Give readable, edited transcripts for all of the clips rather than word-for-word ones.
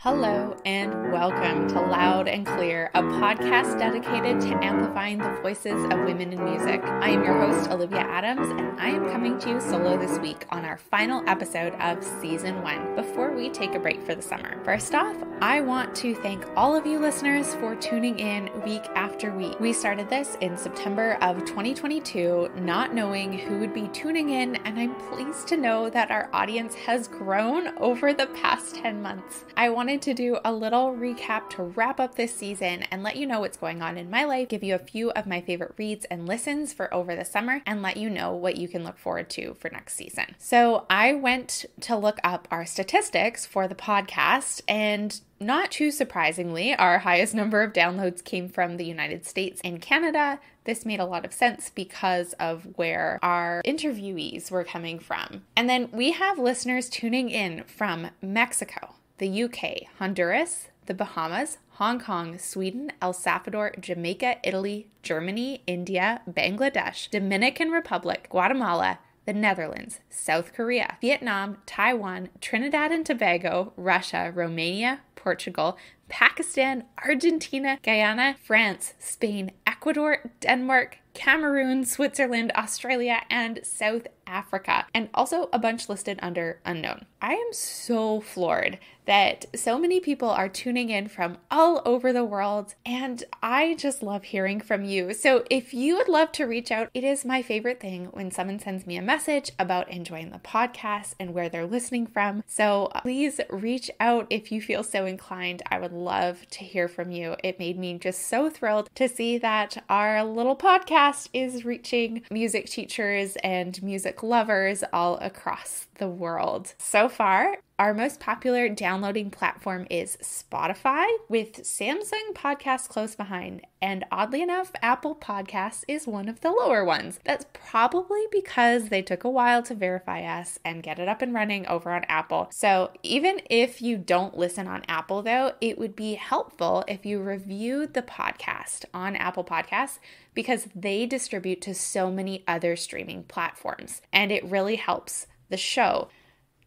Hello and welcome to Loud and Clear, a podcast dedicated to amplifying the voices of women in music. I am your host, Olivia Adams, and I am coming to you solo this week on our final episode of Season 1 before we take a break for the summer. First off, I want to thank all of you listeners for tuning in week after week. We started this in September of 2022, not knowing who would be tuning in, and I'm pleased to know that our audience has grown over the past 10 months. I wanted to do a little recap to wrap up this season and let you know what's going on in my life, give you a few of my favorite reads and listens for over the summer, and let you know what you can look forward to for next season. So I went to look up our statistics for the podcast, and not too surprisingly, our highest number of downloads came from the United States and Canada. This made a lot of sense because of where our interviewees were coming from. And then we have listeners tuning in from Mexico, the UK, Honduras, the Bahamas, Hong Kong, Sweden, El Salvador, Jamaica, Italy, Germany, India, Bangladesh, Dominican Republic, Guatemala, the Netherlands, South Korea, Vietnam, Taiwan, Trinidad and Tobago, Russia, Romania, Portugal, Pakistan, Argentina, Guyana, France, Spain, Ecuador, Denmark, Cameroon, Switzerland, Australia, and South Africa, and also a bunch listed under unknown. I am so floored that so many people are tuning in from all over the world, and I just love hearing from you. So if you would love to reach out, it is my favorite thing when someone sends me a message about enjoying the podcast and where they're listening from. So please reach out if you feel so inclined. I would love to hear from you. It made me just so thrilled to see that our little podcast is reaching music teachers and music lovers all across the world. So far, our most popular downloading platform is Spotify, with Samsung Podcasts close behind. And oddly enough, Apple Podcasts is one of the lower ones. That's probably because they took a while to verify us and get it up and running over on Apple. So even if you don't listen on Apple, though, it would be helpful if you reviewed the podcast on Apple Podcasts, because they distribute to so many other streaming platforms, and it really helps the show.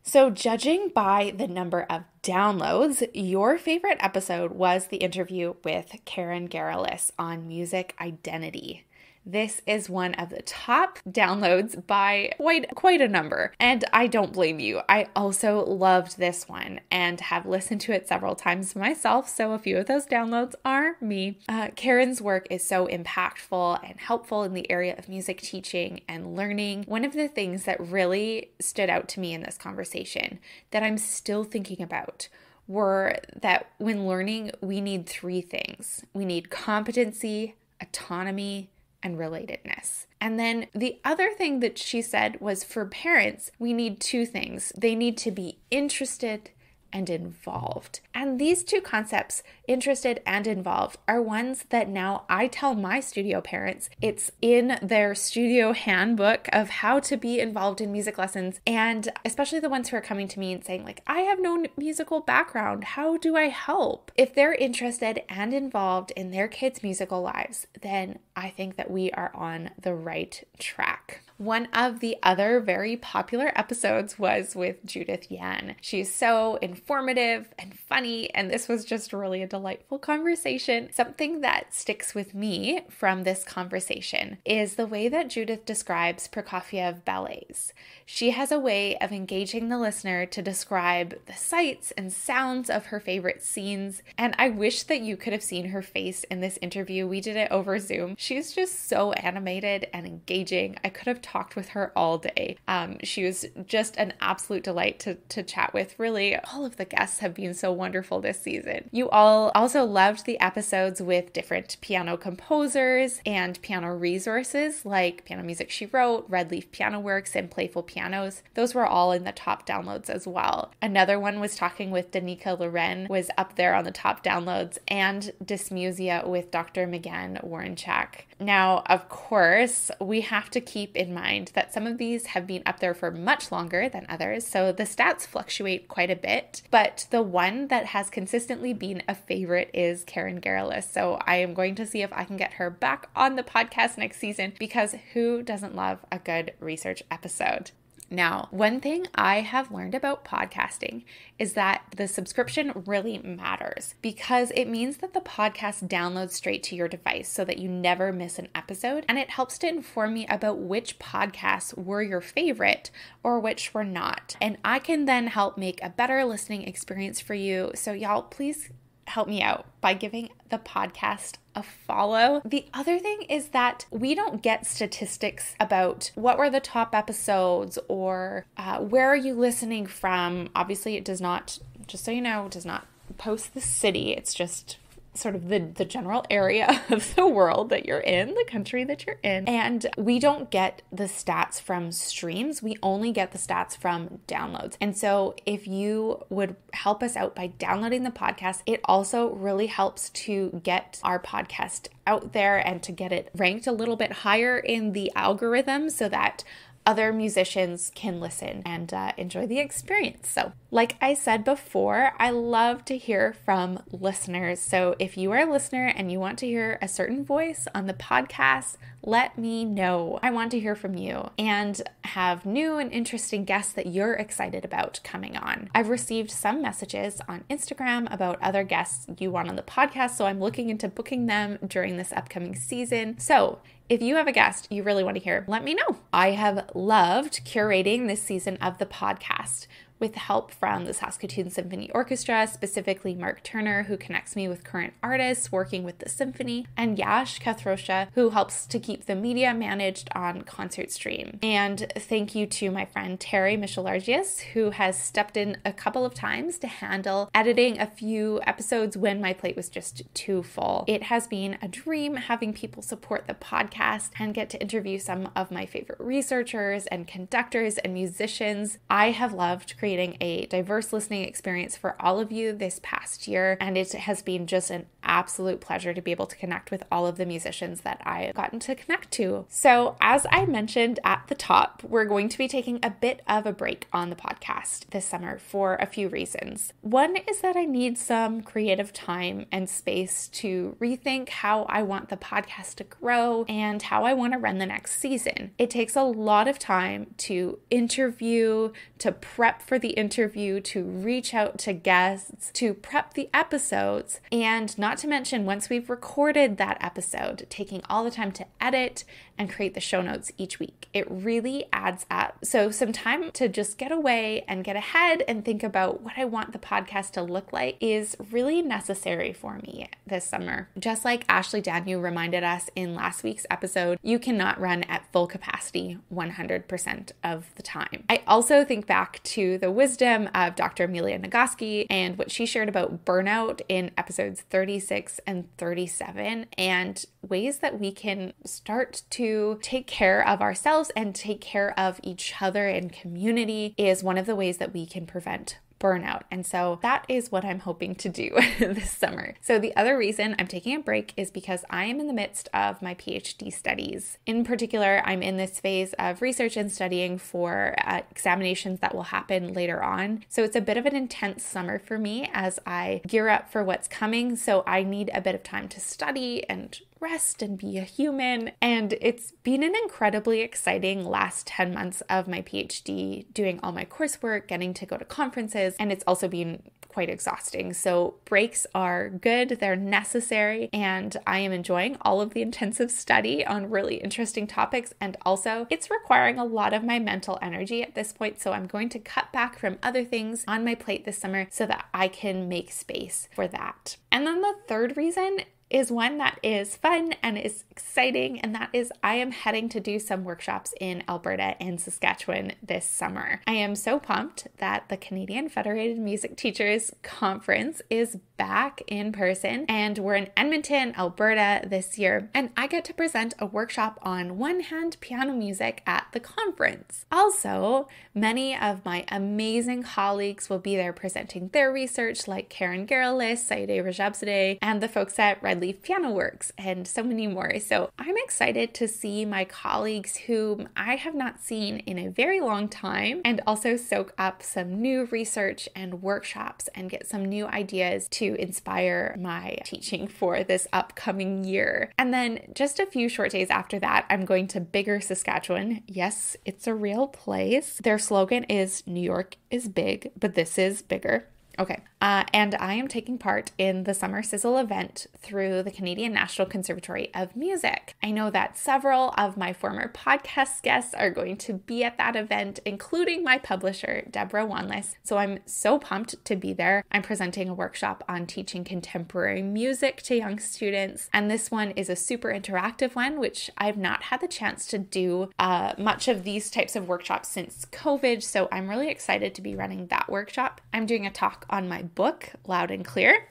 So judging by the number of downloads, your favorite episode was the interview with Karen Garrellis on music identity. This is one of the top downloads by quite a number, and I don't blame you. I also loved this one and have listened to it several times myself, so a few of those downloads are me. Karen's work is so impactful and helpful in the area of music teaching and learning. One of the things that really stood out to me in this conversation that I'm still thinking about were that when learning, we need three things. We need competency, autonomy, and relatedness. And then the other thing that she said was, for parents, we need two things. They need to be interested and involved. And these two concepts, interested and involved, are ones that now I tell my studio parents. It's in their studio handbook of how to be involved in music lessons, and especially the ones who are coming to me and saying, like, I have no musical background. How do I help? If they're interested and involved in their kids' musical lives, then I think that we are on the right track. One of the other very popular episodes was with Judith Yan. She's so informative and funny, and this was just really a delightful conversation. Something that sticks with me from this conversation is the way that Judith describes Prokofiev ballets. She has a way of engaging the listener to describe the sights and sounds of her favorite scenes, and I wish that you could have seen her face in this interview. We did it over Zoom. She's just so animated and engaging. I could have talked with her all day. She was just an absolute delight to chat with. Really, all of the guests have been so wonderful this season. You all also loved the episodes with different piano composers and piano resources like Piano Music She Wrote, Red Leaf Piano Works, and Playful Pianos. Those were all in the top downloads as well. Another one was talking with Danica Loren, was up there on the top downloads, and Dysmusia with Dr. Megan Warrenchak. Now, of course, we have to keep in mind that some of these have been up there for much longer than others, so the stats fluctuate quite a bit, but the one that has consistently been a favorite is Karen Garrellis. So I am going to see if I can get her back on the podcast next season, because who doesn't love a good research episode? Now, one thing I have learned about podcasting is that the subscription really matters because it means that the podcast downloads straight to your device so that you never miss an episode, and it helps to inform me about which podcasts were your favorite or which were not. And I can then help make a better listening experience for you. So y'all, please help me out by giving the podcast a follow. The other thing is that we don't get statistics about what were the top episodes or where are you listening from. Obviously, it does not, just so you know, it does not post the city. It's just sort of the general area of the world that you're in, the country that you're in. And we don't get the stats from streams. We only get the stats from downloads. And so if you would help us out by downloading the podcast, it also really helps to get our podcast out there and to get it ranked a little bit higher in the algorithm so that other musicians can listen and enjoy the experience. So like I said before, I love to hear from listeners. So if you are a listener and you want to hear a certain voice on the podcast, let me know. I want to hear from you and have new and interesting guests that you're excited about coming on. I've received some messages on Instagram about other guests you want on the podcast, so I'm looking into booking them during this upcoming season. So if you have a guest you really want to hear, let me know. I have loved curating this season of the podcast with help from the Saskatoon Symphony Orchestra, specifically Mark Turner, who connects me with current artists working with the symphony, and Yash Kathrosha, who helps to keep the media managed on Concert Stream. And thank you to my friend Terry Michelargius, who has stepped in a couple of times to handle editing a few episodes when my plate was just too full. It has been a dream having people support the podcast and get to interview some of my favorite researchers and conductors and musicians. I have loved creating a diverse listening experience for all of you this past year, and it has been just an absolute pleasure to be able to connect with all of the musicians that I've gotten to connect to. So as I mentioned at the top, we're going to be taking a bit of a break on the podcast this summer for a few reasons. One is that I need some creative time and space to rethink how I want the podcast to grow and how I want to run the next season. It takes a lot of time to interview, to prep for the interview, to reach out to guests, to prep the episodes, and not to mention once we've recorded that episode, taking all the time to edit and create the show notes each week. It really adds up. So some time to just get away and get ahead and think about what I want the podcast to look like is really necessary for me this summer. Just like Ashley Daniel reminded us in last week's episode, you cannot run at full capacity 100% of the time. I also think back to the wisdom of Dr. Amelia Nagoski and what she shared about burnout in episodes 36 and 37 and ways that we can start to take care of ourselves and take care of each other in community is one of the ways that we can prevent burnout. And so that is what I'm hoping to do this summer. So the other reason I'm taking a break is because I am in the midst of my PhD studies. In particular, I'm in this phase of research and studying for examinations that will happen later on. So it's a bit of an intense summer for me as I gear up for what's coming. So I need a bit of time to study and rest and be a human. And it's been an incredibly exciting last 10 months of my PhD, doing all my coursework, getting to go to conferences, and it's also been quite exhausting. So breaks are good, they're necessary, and I am enjoying all of the intensive study on really interesting topics. And also it's requiring a lot of my mental energy at this point. So I'm going to cut back from other things on my plate this summer so that I can make space for that. And then the third reason is one that is fun and is exciting, and that is I am heading to do some workshops in Alberta and Saskatchewan this summer. I am so pumped that the Canadian Federated Music Teachers Conference is back in person, and we're in Edmonton, Alberta this year, and I get to present a workshop on one-hand piano music at the conference. Also, many of my amazing colleagues will be there presenting their research, like Karen Garalis, Saideh Rajabzadeh, and the folks at Red Leaf Piano Works, and so many more. So I'm excited to see my colleagues whom I have not seen in a very long time, and also soak up some new research and workshops and get some new ideas to to inspire my teaching for this upcoming year. And then just a few short days after that, I'm going to Bigger, Saskatchewan. Yes, it's a real place. Their slogan is New York is big, but this is bigger. Okay. And I am taking part in the Summer Sizzle event through the Canadian National Conservatory of Music. I know that several of my former podcast guests are going to be at that event, including my publisher, Deborah Wanless. So I'm so pumped to be there. I'm presenting a workshop on teaching contemporary music to young students. And this one is a super interactive one, which I've not had the chance to do much of these types of workshops since COVID. So I'm really excited to be running that workshop. I'm doing a talk on my book, Loud and Clear.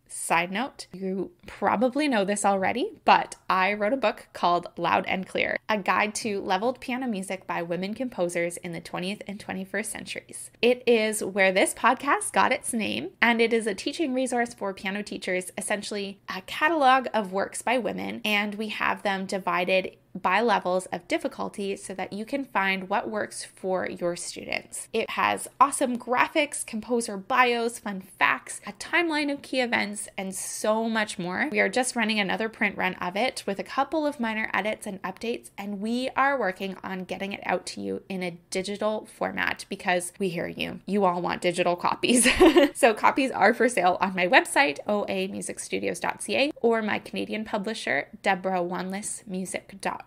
Side note, you probably know this already, but I wrote a book called Loud and Clear, a guide to leveled piano music by women composers in the 20th and 21st centuries. It is where this podcast got its name, and it is a teaching resource for piano teachers, essentially a catalog of works by women, and we have them divided by levels of difficulty so that you can find what works for your students. It has awesome graphics, composer bios, fun facts, a timeline of key events, and so much more. We are just running another print run of it with a couple of minor edits and updates, and we are working on getting it out to you in a digital format because we hear you. You all want digital copies. So copies are for sale on my website, oamusicstudios.ca, or my Canadian publisher, deborahwanlessmusic.com,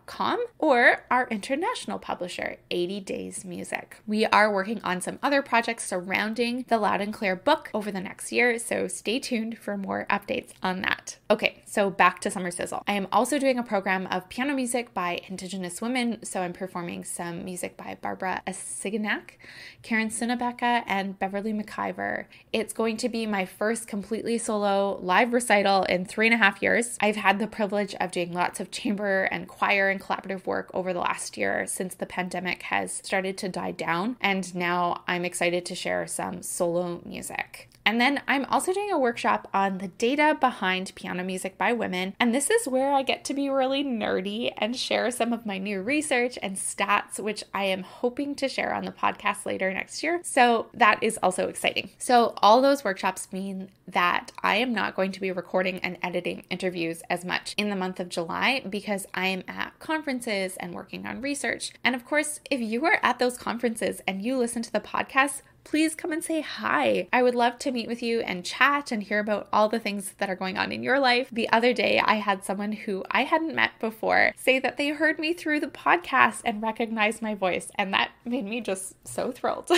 or our international publisher, 80 Days Music. We are working on some other projects surrounding the Loud and Clear book over the next year, so stay tuned for more updates on that. Okay, so back to Summer Sizzle. I am also doing a program of piano music by Indigenous women, so I'm performing some music by Barbara Asiganak, Karen Sunabeka, and Beverly McIver. It's going to be my first completely solo live recital in 3.5 years. I've had the privilege of doing lots of chamber and choir and collaborative work over the last year since the pandemic has started to die down, and now I'm excited to share some solo music. And then I'm also doing a workshop on the data behind piano music by women, and this is where I get to be really nerdy and share some of my new research and stats, which I am hoping to share on the podcast later next year. So that is also exciting. So all those workshops mean that I am not going to be recording and editing interviews as much in the month of July because I am at conferences and working on research. And of course, if you are at those conferences and you listen to the podcast, please come and say hi. I would love to meet with you and chat and hear about all the things that are going on in your life. The other day, I had someone who I hadn't met before say that they heard me through the podcast and recognized my voice, and that made me just so thrilled.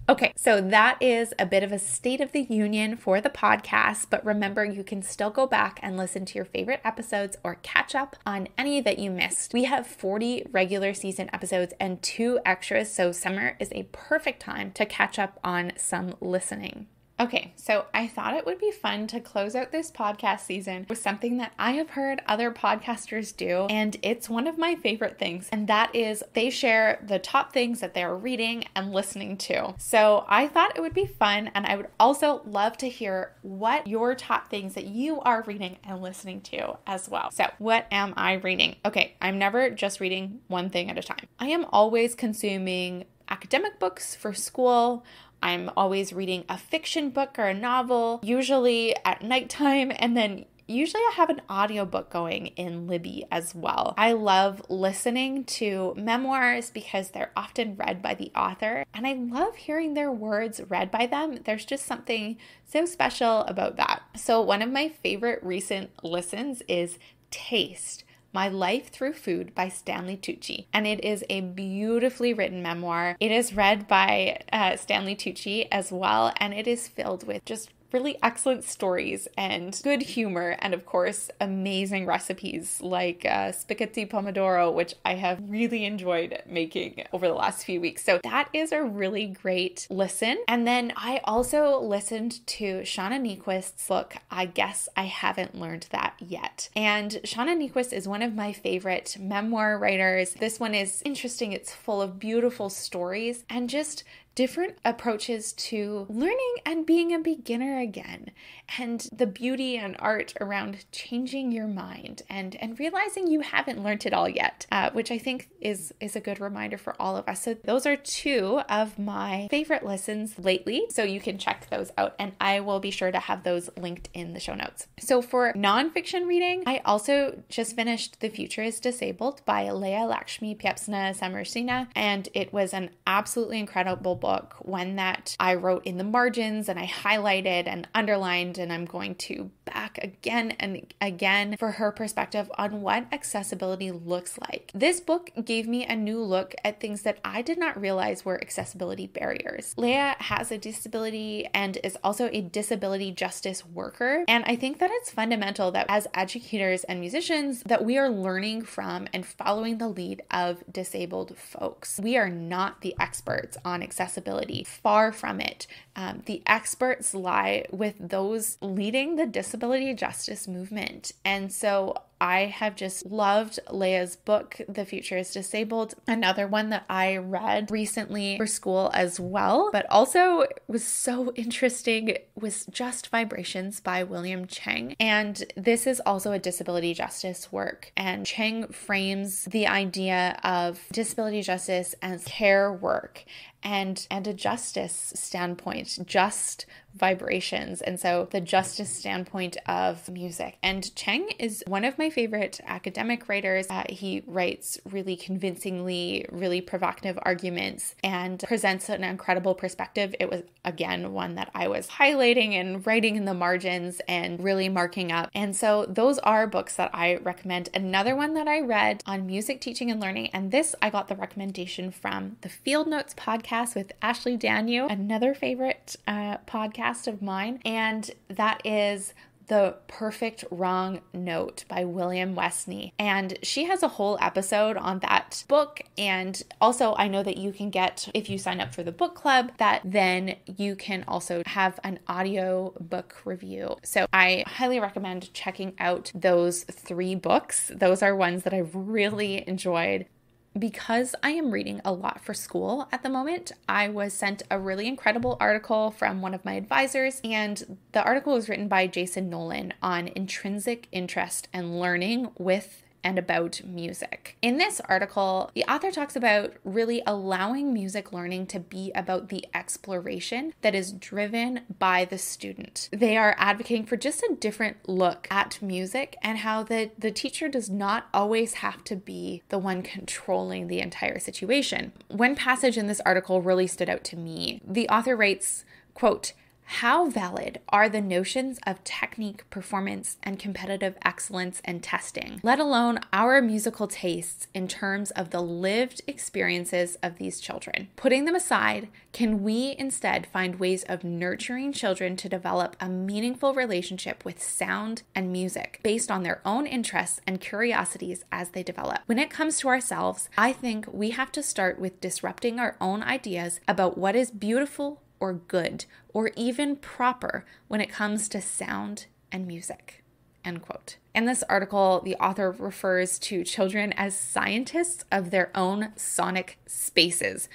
Okay, so that is a bit of a state of the union for the podcast, but remember, you can still go back and listen to your favorite episodes or catch up on any that you missed. We have 40 regular season episodes and 2 extras, so summer is a perfect time to catch up on some listening. Okay, so I thought it would be fun to close out this podcast season with something that I have heard other podcasters do, and it's one of my favorite things, and that is they share the top things that they're reading and listening to. So I thought it would be fun, and I would also love to hear what your top things that you are reading and listening to as well. So what am I reading? Okay, I'm never just reading one thing at a time. I am always consuming academic books for school. I'm always reading a fiction book or a novel, usually at nighttime, and then usually I have an audiobook going in Libby as well. I love listening to memoirs because they're often read by the author, and I love hearing their words read by them. There's just something so special about that. So one of my favorite recent listens is Taste: My Life Through Food by Stanley Tucci, and it is a beautifully written memoir. It is read by Stanley Tucci as well, and it is filled with just really excellent stories and good humor, and of course amazing recipes like spaghetti pomodoro, which I have really enjoyed making over the last few weeks. So that is a really great listen. And then I also listened to Shauna Niequist's book, I Guess I Haven't Learned That Yet. And Shauna Niequist is one of my favorite memoir writers. This one is interesting. It's full of beautiful stories and just different approaches to learning and being a beginner again, and the beauty and art around changing your mind and realizing you haven't learned it all yet, which I think is a good reminder for all of us. So those are two of my favorite listens lately. So you can check those out, and I will be sure to have those linked in the show notes. So for nonfiction reading, I also just finished The Future is Disabled by Leah Lakshmi Piepsna Samarsina, and it was an absolutely incredible book, one that I wrote in the margins and I highlighted and underlined, and I'm going to back again and again for her perspective on what accessibility looks like. This book gave me a new look at things that I did not realize were accessibility barriers. Leah has a disability and is also a disability justice worker, and I think that it's fundamental that as educators and musicians that we are learning from and following the lead of disabled folks. We are not the experts on accessibility, far from it. The experts lie with those leading the disability justice movement. And so I have just loved Leah's book, The Future is Disabled. Another one that I read recently for school as well, but also was so interesting, was Just Vibrations by William Cheng. And this is also a disability justice work. And Cheng frames the idea of disability justice as care work and a justice standpoint, just vibrations. And so the justice standpoint of music. And Cheng is one of my favorite academic writers. He writes really convincingly, really provocative arguments and presents an incredible perspective. It was, again, one that I was highlighting and writing in the margins and really marking up. And so those are books that I recommend. Another one that I read on music teaching and learning, and this I got the recommendation from the Field Notes podcast with Ashley Daniel, another favorite podcast of mine, and that is The Perfect Wrong Note by William Westney. And she has a whole episode on that book. And also I know that you can get, if you sign up for the book club, that then you can also have an audio book review. So I highly recommend checking out those 3 books. Those are ones that I've really enjoyed. Because I am reading a lot for school at the moment, I was sent a really incredible article from one of my advisors, and the article was written by Jason Nolan on intrinsic interest and learning with and about music. In this article, the author talks about really allowing music learning to be about the exploration that is driven by the student. They are advocating for just a different look at music and how the teacher does not always have to be the one controlling the entire situation. One passage in this article really stood out to me. The author writes, quote, "How valid are the notions of technique, performance, and competitive excellence and testing, let alone our musical tastes in terms of the lived experiences of these children? Putting them aside, can we instead find ways of nurturing children to develop a meaningful relationship with sound and music based on their own interests and curiosities as they develop? When it comes to ourselves, I think we have to start with disrupting our own ideas about what is beautiful or good, or even proper when it comes to sound and music," end quote. In this article, the author refers to children as scientists of their own sonic spaces.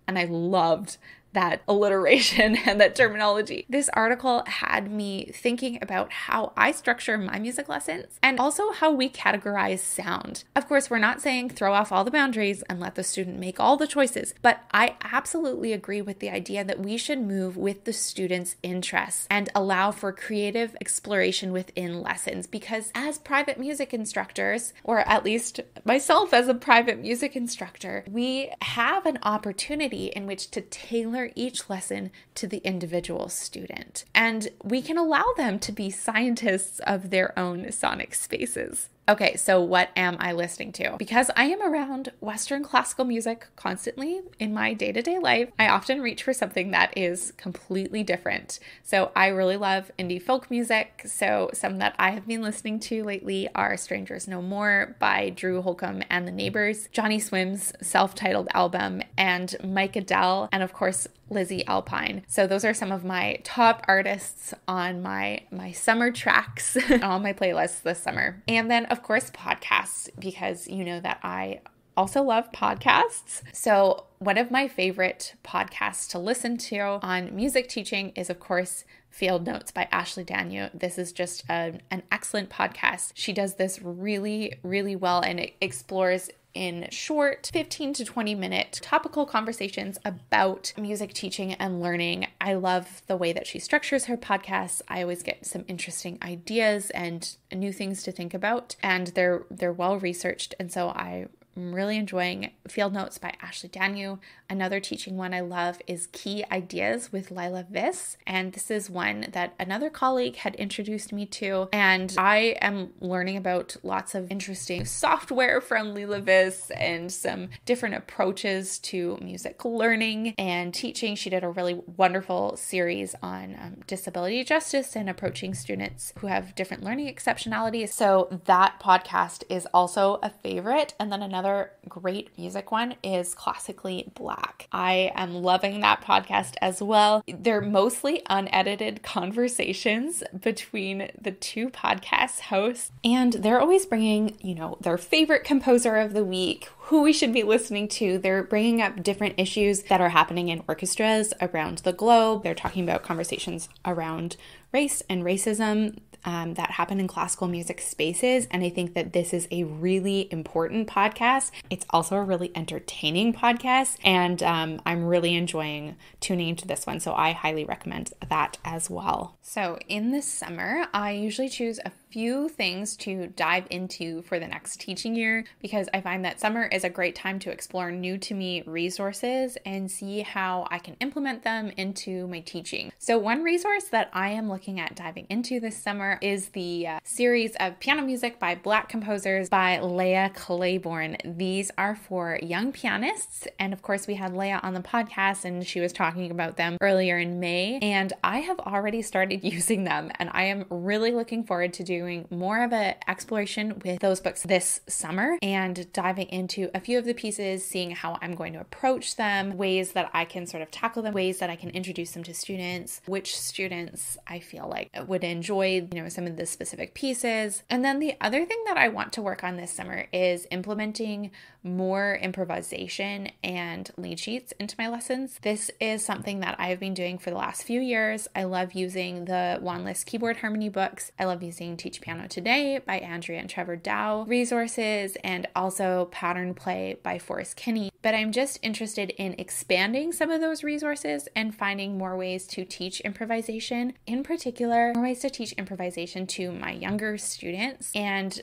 And I loved that alliteration and that terminology. This article had me thinking about how I structure my music lessons and also how we categorize sound. Of course, we're not saying throw off all the boundaries and let the student make all the choices, but I absolutely agree with the idea that we should move with the student's interests and allow for creative exploration within lessons, because as private music instructors, or at least myself as a private music instructor, we have an opportunity in which to tailor each lesson to the individual student. And we can allow them to be scientists of their own sonic spaces. Okay, so what am I listening to? Because I am around Western classical music constantly in my day-to-day life, I often reach for something that is completely different. So I really love indie folk music. So some that I have been listening to lately are Strangers No More by Drew Holcomb and the Neighbors, Johnnyswim's self-titled album, and Mike Edel, and of course, Lizzy Alpine. So those are some of my top artists on my summer tracks on my playlist this summer. And then of course podcasts, because you know that I also love podcasts. So One of my favorite podcasts to listen to on music teaching is, of course, Field Notes by Ashley Daniel. This is just an excellent podcast. She does this really, really well, and it explores in short 15 to 20 minute topical conversations about music teaching and learning. I love the way that she structures her podcasts. I always get some interesting ideas and new things to think about, and they're well researched, and so I'm really enjoying Field Notes by Ashley Daniel. Another teaching one I love is Key Ideas with Lila Viss, and this is one that another colleague had introduced me to, and I am learning about lots of interesting software from Lila Viss and some different approaches to music learning and teaching. She did a really wonderful series on disability justice and approaching students who have different learning exceptionalities. So that podcast is also a favorite. And then another great music one is Classically Black. I am loving that podcast as well. They're mostly unedited conversations between the two podcast hosts, and they're always bringing, their favorite composer of the week, who we should be listening to. They're bringing up different issues that are happening in orchestras around the globe. They're talking about conversations around race and racism that happen in classical music spaces. And I think that this is a really important podcast. It's also a really entertaining podcast, and I'm really enjoying tuning into this one. So I highly recommend that as well. So in the summer, I usually choose a few things to dive into for the next teaching year, because I find that summer is a great time to explore new to me resources and see how I can implement them into my teaching. So one resource that I am looking at diving into this summer is the series of piano music by Black composers by Leah Claiborne. These are for young pianists, and of course we had Leah on the podcast and she was talking about them earlier in May, and I have already started using them, and I am really looking forward to doing more of an exploration with those books this summer and diving into a few of the pieces, seeing how I'm going to approach them, ways that I can sort of tackle them, ways that I can introduce them to students, which students I feel like would enjoy, some of the specific pieces. And then the other thing that I want to work on this summer is implementing more improvisation and lead sheets into my lessons. This is something that I've been doing for the last few years. I love using the Wanless keyboard harmony books. I love using Teach Piano Today by Andrea and Trevor Dow resources, and also Pattern Play by Forrest Kinney. But I'm just interested in expanding some of those resources and finding more ways to teach improvisation, in particular, more ways to teach improvisation to my younger students. And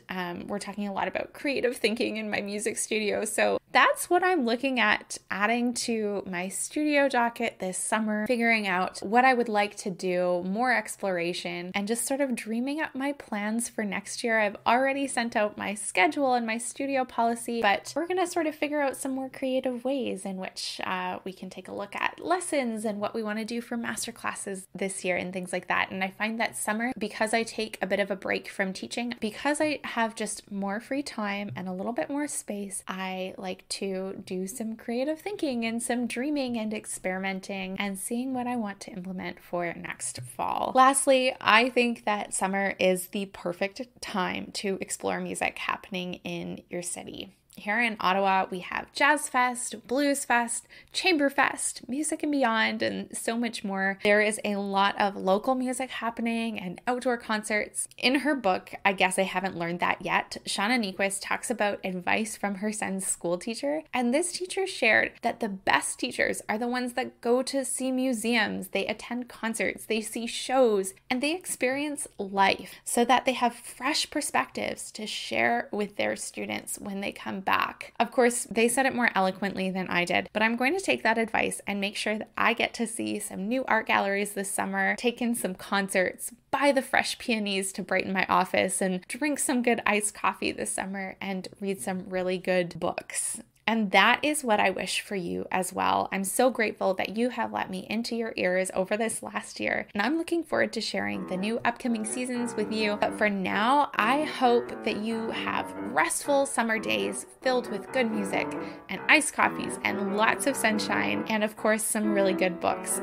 we're talking a lot about creative thinking in my music studio. So that's what I'm looking at adding to my studio docket this summer, figuring out what I would like to do, more exploration, and just sort of dreaming up my plans for next year. I've already sent out my schedule and my studio policy, but we're going to sort of figure out some more creative ways in which we can take a look at lessons and what we want to do for master classes this year and things like that. And I find that summer, because I take a bit of a break from teaching, because I have just more free time and a little bit more space, I like to do some creative thinking and some dreaming and experimenting and seeing what I want to implement for next fall. Lastly, I think that summer is the perfect time to explore music happening in your city. Here in Ottawa, we have Jazz Fest, Blues Fest, Chamber Fest, Music and Beyond, and so much more. There is a lot of local music happening and outdoor concerts. In her book, I Guess I Haven't Learned That Yet, Shauna Niequist talks about advice from her son's school teacher, and this teacher shared that the best teachers are the ones that go to see museums, they attend concerts, they see shows, and they experience life so that they have fresh perspectives to share with their students when they come back. Of course, they said it more eloquently than I did, but I'm going to take that advice and make sure that I get to see some new art galleries this summer, take in some concerts, buy the fresh peonies to brighten my office, and drink some good iced coffee this summer and read some really good books. And that is what I wish for you as well. I'm so grateful that you have let me into your ears over this last year, and I'm looking forward to sharing the new upcoming seasons with you. But for now, I hope that you have restful summer days filled with good music and iced coffees and lots of sunshine, and of course, some really good books.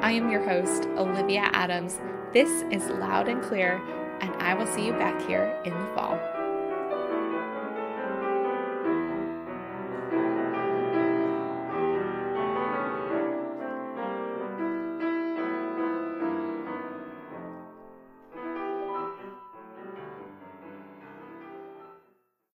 I am your host, Olivia Adams. This is Loud and Clear, and I will see you back here in the fall.